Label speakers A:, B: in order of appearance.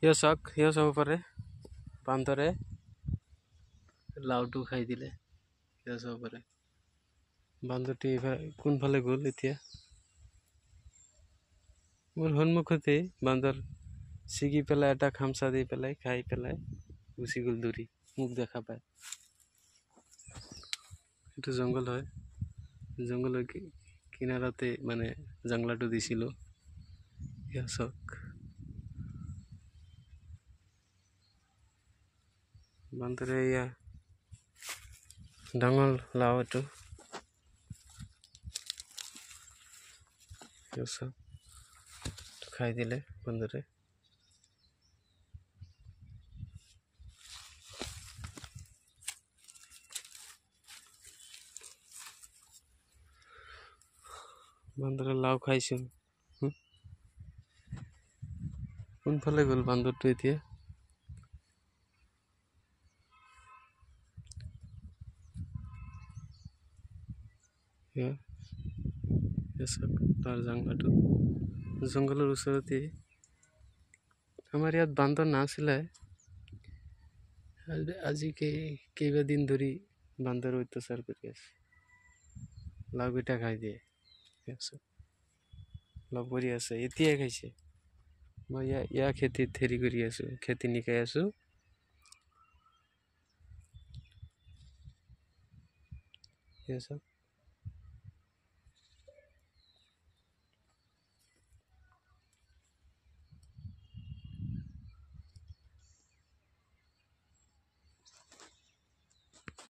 A: সিয় চাব পাৰে বান্দৰে লাওটো খাই দিলে সিয় চাব পাৰে বান্দৰটি কোনফালে গ'ল এতিয়া মোৰ সন্মুখতে বান্দৰ ছিগি পেলাই এটা খামচা দি পেলাই খাই পেলাই গুচি গ'ল দৌৰি মোক দেখা পায় এইটো জংঘল হয় জংঘলৰ কিনাৰতে মানে জাংলাটো দিছিলোঁ চাওক বান্দৰে এয়া ডাঙৰ লাও এইটো খাই দিলে বান্দৰে বান্দৰে লাও খাইছোঁ কোনফালে গ'ল বান্দৰটো এতিয়া তাৰ জাংলাটো জংঘলৰ ওচৰতে আমাৰ ইয়াত বান্দৰ নাছিলে আজি কেইবাদিন ধৰি বান্দৰ অত্যাচাৰ কৰি আছে লাওকেইটা খাই দিয়ে লগ কৰি আছে এতিয়াই খাইছে মই ইয়াৰ খেতিত হেৰি কৰি আছোঁ খেতি নিকাই আছোঁ